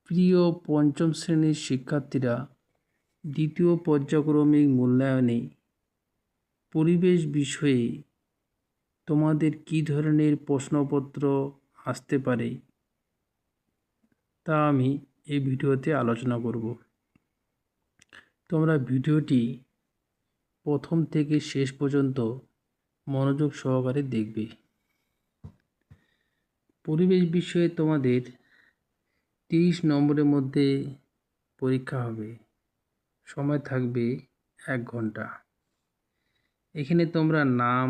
প্রিয় পঞ্চম শ্রেণীর শিক্ষার্থীরা, দ্বিতীয় পর্যায়ক্রমিক মূল্যায়নে পরিবেশ বিষয়ে তোমাদের কী ধরনের প্রশ্নপত্র আসতে পারে তা আমি এই ভিডিওতে আলোচনা করব। তোমরা ভিডিওটি প্রথম থেকে শেষ পর্যন্ত মনোযোগ সহকারে দেখবে। পরিবেশ বিষয়ে তোমাদের 30 নম্বরের মধ্যে পরীক্ষা হবে। সময় থাকবে 1 ঘন্টা। এখানে তোমরা নাম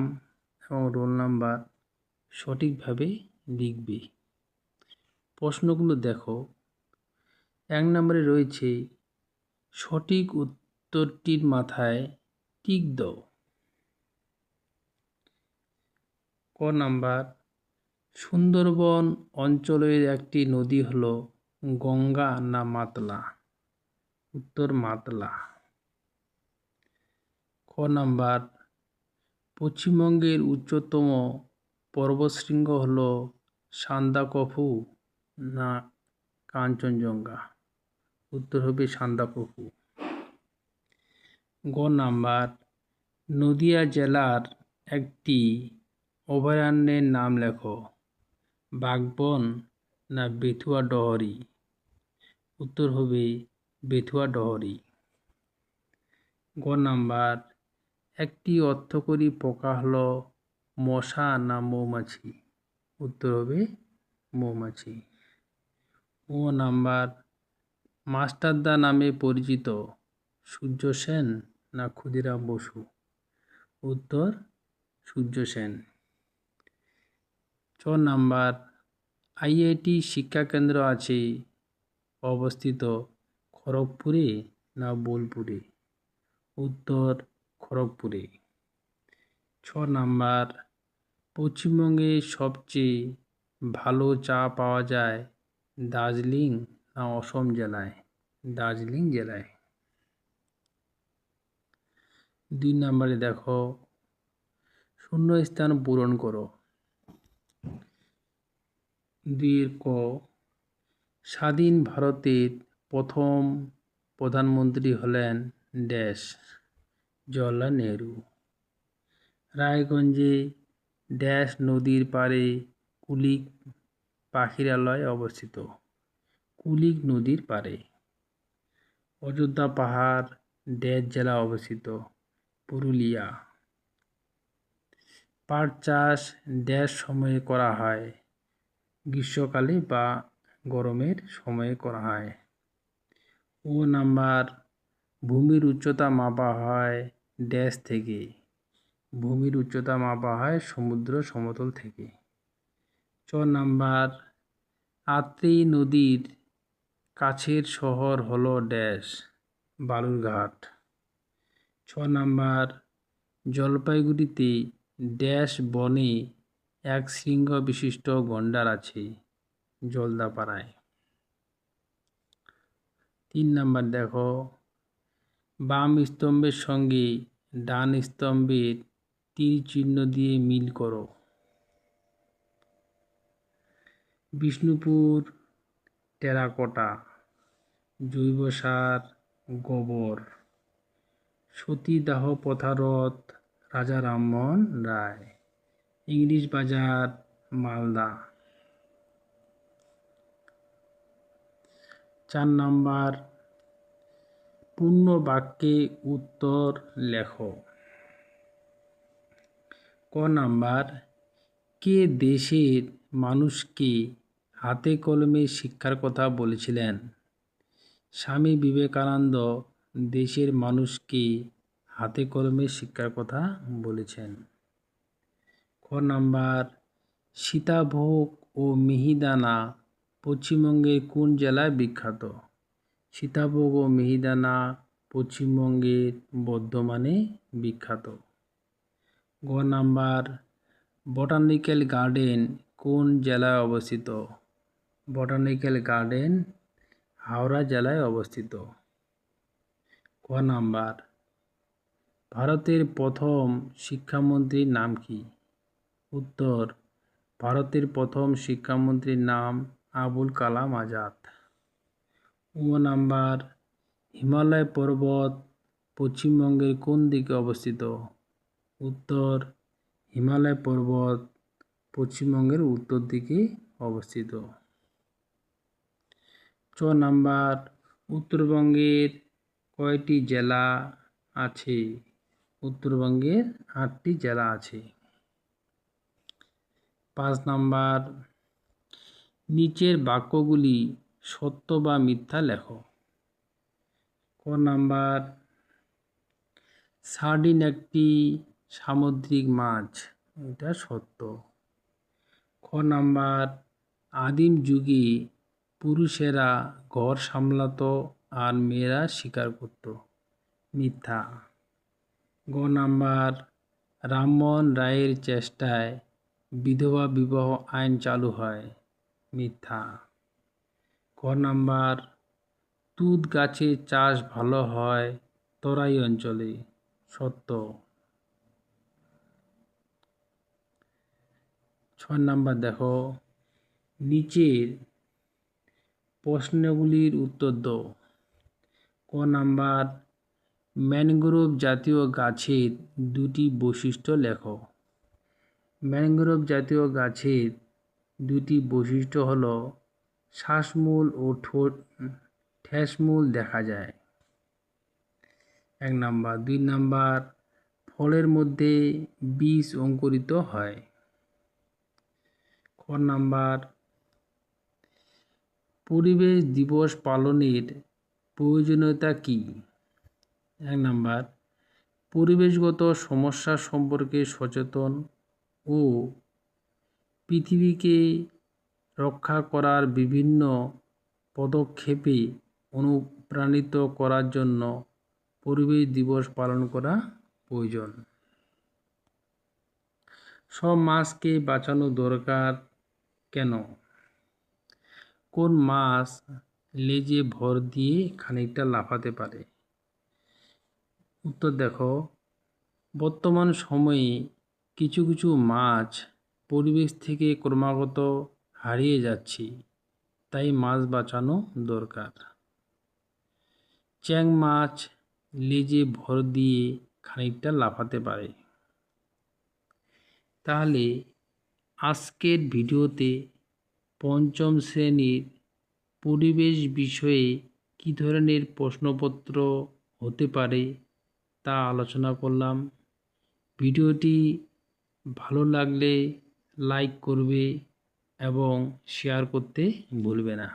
এবং রোল নাম্বার সঠিকভাবে লিখবে। প্রশ্নগুলো দেখো। 1 নম্বরে রয়েছে সঠিক উত্তরটির মাথায় টিক দাও। ক নাম্বার, সুন্দরবন অঞ্চলের একটি নদী হলো গঙ্গা না মাতলা? উত্তর মাতলা। খ নাম্বার, পশ্চিমবঙ্গের উচ্চতম পর্বতশৃঙ্গ হলো সান্দাকফু না কাঞ্চনজঙ্ঘা? উত্তর হবে সান্দাকফু। গ নাম্বার, নদিয়া জেলার একটি অভয়ারণ্যের নাম লেখো। বাঘবন না বেথুয়া ডহরি? উত্তর হবে বেথুয়া ডহরি। গ নাম্বার, একটি অর্থকরী পোকা হলো মশা না মৌমাছি? উত্তর হবে মৌমাছি। ও নাম্বার, মাস্টারদা নামে পরিচিত সূর্য সেন না ক্ষুদিরাম বসু? উত্তর সূর্য সেন। ছ নাম্বার, আইআইটি শিক্ষাকেন্দ্র আছে অবস্থিত খড়গপুরে না বোলপুরে? উত্তর খড়গপুরে। ছ নাম্বার, পশ্চিমবঙ্গে সবচেয়ে ভালো চা পাওয়া যায় দার্জিলিং না অসম জেলায়? দার্জিলিং জেলায়। 2 নম্বরে দেখো, শূন্যস্থান পূরণ করো। 2 ক, স্বাধীন ভারতের প্রথম প্রধানমন্ত্রী হলেন ড্যাশ? জওহরলাল নেহরু। রায়গঞ্জে ড্যাশ নদীর পাড়ে কুলিক পাখিরালয় অবস্থিত? কুলিক নদীর পাড়ে। অযোধ্যা পাহাড় ড্যাশ জেলা অবস্থিত? পুরুলিয়া। পাট চাষ ড্যাশ সময়ে করা হয়? গ্রীষ্মকালে বা গরমের সময়ে করা হয়। ও নাম্বার, ভূমির উচ্চতা মাপা হয় ড্যাশ থেকে? ভূমির উচ্চতা মাপা হয় সমুদ্র সমতল থেকে। চ নাম্বার, আত্রেই নদীর কাছের শহর হলো ড্যাশ? বালুরঘাট। ছ নাম্বার, জলপাইগুড়িতে ড্যাশ বনে এক শৃঙ্গ বিশিষ্ট গন্ডার আছে? জলদাপাড়ায়। 3 নাম্বার দেখো, বাম স্তম্ভের সঙ্গে ডান স্তম্ভের তীর চিহ্ন দিয়ে মিল করো। বিষ্ণুপুর টেরাকোটা, জৈব সার গোবর, সতীদাহ প্রথারথ রাজা রামমোহন রায়, ইংলিশ বাজার মালদা। 4 নাম্বার, পূর্ণ বাক্যে উত্তর লেখো। ক নাম্বার, কে দেশের মানুষকে হাতে কলমে শিক্ষার কথা বলেছিলেন? স্বামী বিবেকানন্দ দেশের মানুষকে হাতে কলমে শিক্ষার কথা বলেছেন। খ নাম্বার, সীতাভোগ ও মিহিদানা পশ্চিমবঙ্গের কোন জেলায় বিখ্যাত? সীতাভোগ ও মিহিদানা পশ্চিমবঙ্গের বর্ধমানে বিখ্যাত। গ নাম্বার, বটানিক্যাল গার্ডেন কোন জেলায় অবস্থিত? বটানিক্যাল গার্ডেন হাওড়া জেলায় অবস্থিত। ক নাম্বার, ভারতের প্রথম শিক্ষামন্ত্রীর নাম কি? উত্তর, ভারতের প্রথম শিক্ষামন্ত্রীর নাম আবুল কালাম আজাদ। নাম্বার হিমালয় পর্বত পশ্চিমবঙ্গের কোন দিকে অবস্থিত? উত্তর, হিমালয় পর্বত পশ্চিমবঙ্গের উত্তর দিকে অবস্থিত। নাম্বার উত্তরবঙ্গের কয়টি জেলা আছে? উত্তরবঙ্গের 8টি জেলা আছে। 5 নাম্বার নিচের বাক্যগুলি সত্য বা মিথ্যা লেখো। নাম্বার সার্ডিন একটি সামুদ্রিক মাছ, এটা সত্য। নাম্বার আদিম যুগে পুরুষেরা ঘর সামলাতো আর মেয়েরা শিকার করত, মিথ্যা। নাম্বার রামমোহন রায়ের চেষ্টায় বিধবা বিবাহ আইন চালু হয়, মিথ্যা। নাম্বার তুঁত গাছের চাষ ভালো হয় তরাই অঞ্চলে, সত্য। 6 নাম্বার দেখো, নিচের প্রশ্নগুলির উত্তর দাও। নাম্বার ম্যানগ্রোভ জাতীয় গাছের 2টি বৈশিষ্ট্য লেখো। ম্যানগ্রোভ জাতীয় গাছের 2টি বৈশিষ্ট্য হলো শ্বাসমূল ও ঠেসমূল দেখা যায়, 1 নাম্বার। 2 নাম্বার ফলের মধ্যে বীজ অঙ্কুরিত হয়। নাম্বার পরিবেশ দিবস পালনের প্রয়োজনীয়তা কী? 1 নাম্বার পরিবেশগত সমস্যা সম্পর্কে সচেতন ও পৃথিবীকে রক্ষা করার বিভিন্ন পদক্ষেপে অনুপ্রাণিত করার জন্য পরিবেশ দিবস পালন করা প্রয়োজন। সব মাছকে বাঁচানো দরকার কেন? কোন মাছ লেজে ভর দিয়ে খানিকটা লাফাতে পারে? উত্তর দেখো, বর্তমান সময়ে কিছু কিছু মাছ পরিবেশ থেকে ক্রমাগত হারিয়ে যাচ্ছে, তাই মাছ বাঁচানো দরকার। চ্যাং মাছ লেজে ভর দিয়ে খানিকটা লাফাতে পারে। তাহলে আজকের ভিডিওতে পঞ্চম শ্রেণীর পরিবেশ বিষয়ে কী ধরনের প্রশ্নপত্র হতে পারে তা আলোচনা করলাম। ভিডিওটি ভালো লাগলে লাইক করবে এবং শেয়ার করতে ভুলবে না।